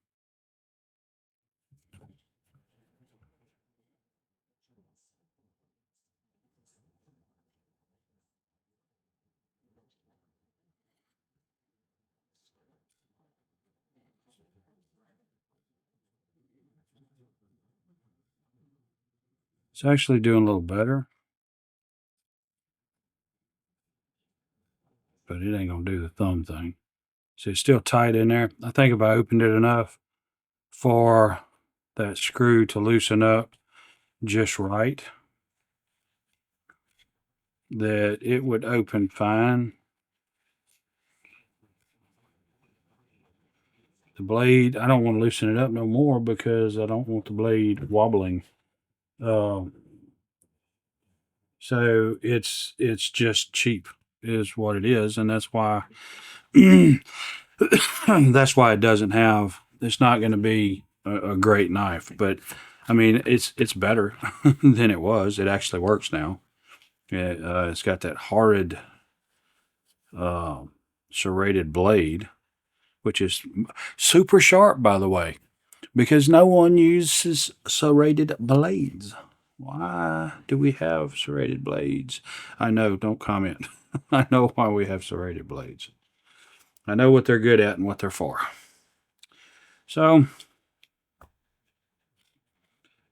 It's actually doing a little better, but it ain't gonna do the thumb thing. So it's still tight in there. I think if I opened it enough for that screw to loosen up just right, that it would open fine. The blade, I don't want to loosen it up no more because I don't want the blade wobbling. Um, so it's just cheap is what it is, and that's why that's why it doesn't have. It's not going to be a great knife, but I mean it's better than it was. It actually works now. It's got that horrid uh, serrated blade, which is super sharp, by the way, because no one uses serrated blades. Why do we have serrated blades? I know, don't comment. I know why we have serrated blades. I know what they're good at and what they're for. So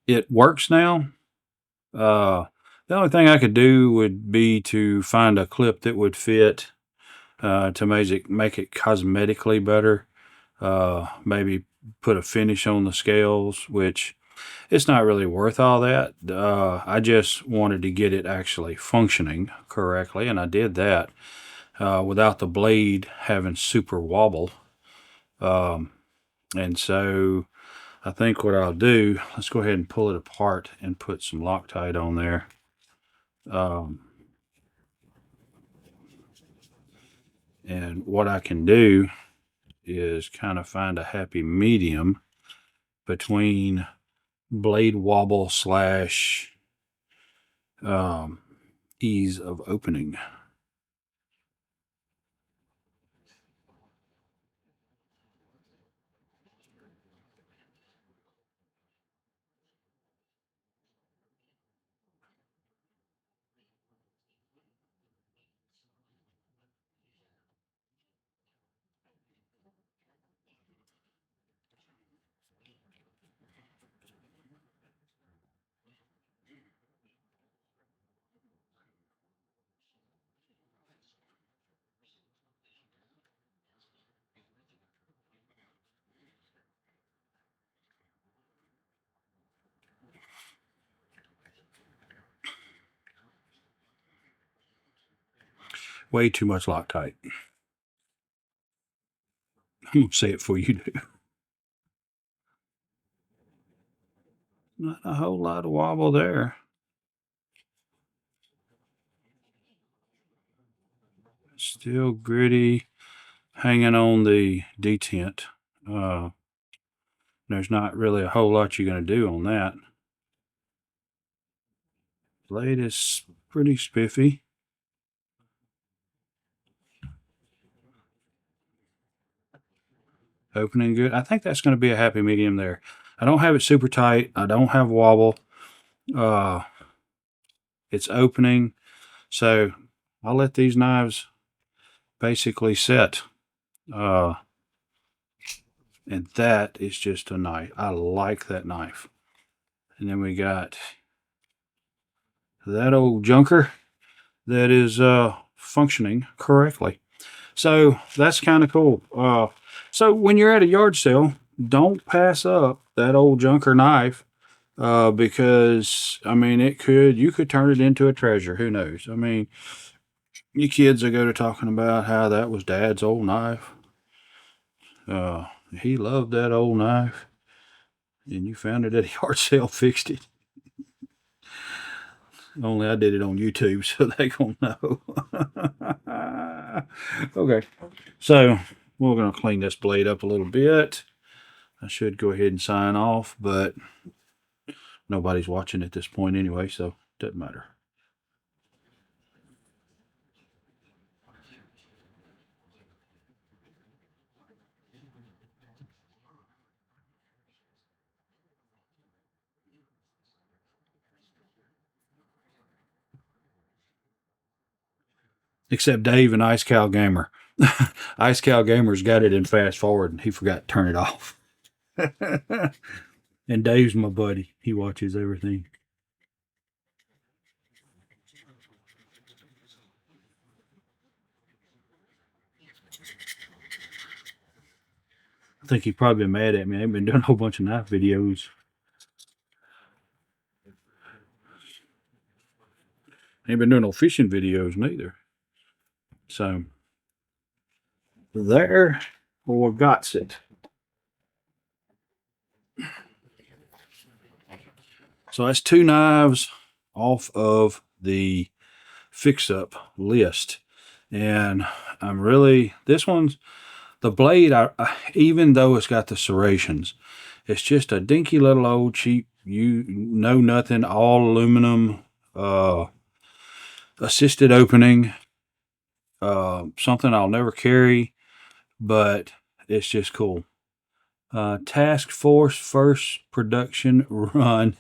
it works now. The only thing I could do would be to find a clip that would fit to make it cosmetically better. Maybe put a finish on the scales, which it's not really worth all that. I just wanted to get it actually functioning correctly, and I did that without the blade having super wobble. And so I think what I'll do, let's go ahead and pull it apart and put some Loctite on there. And what I can do is kind of find a happy medium between blade wobble slash ease of opening. way too much Loctite. I'm going to say it for you do. Not a whole lot of wobble there. Still gritty, hanging on the detent. There's not really a whole lot you're going to do on that. Blade is pretty spiffy. Opening good. I think that's going to be a happy medium there. I don't have it super tight. I don't have wobble. It's opening. So I'll let these knives basically set. And that is just a knife. I like that knife. And then we got that old junker that is functioning correctly. So that's kind of cool. So when you're at a yard sale, don't pass up that old junker knife because, I mean, you could turn it into a treasure. Who knows? I mean, you kids will go to talking about how that was Dad's old knife. He loved that old knife, and you found it at a yard sale, fixed it. Only I did it on YouTube, so they gonna know. Okay, so we're gonna clean this blade up a little bit. I should go ahead and sign off, but nobody's watching at this point anyway, so it doesn't matter. Except Dave and Ice Cow Gamer. Ice Cow Gamer's got it in fast forward and he forgot to turn it off. And Dave's my buddy. He watches everything. I think he's probably been mad at me. I've been doing a whole bunch of knife videos. Ain't been doing no fishing videos neither. So there we got it. So that's 2 knives off of the fix-up list. And I'm really, this one's, the blade, even though it's got the serrations, it's just a dinky little old cheap, nothing, all aluminum, assisted opening, something I'll never carry, but it's just cool. Task Force first production run.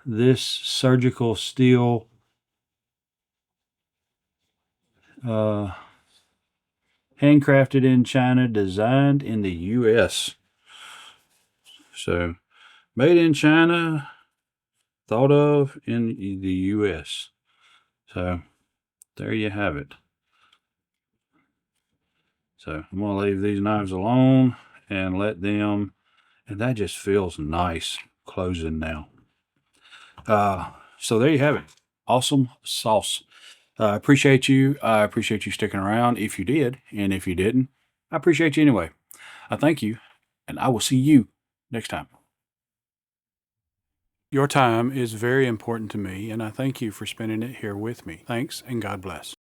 This surgical steel handcrafted in China, designed in the U.S. So made in China, thought of in the U.S. So there you have it. So I'm going to leave these knives alone and let them, and that just feels nice closing now. So there you have it. Awesome sauce. I appreciate you. I appreciate you sticking around if you did. And if you didn't, I appreciate you anyway. I thank you, and I will see you next time. Your time is very important to me, and I thank you for spending it here with me. Thanks, and God bless.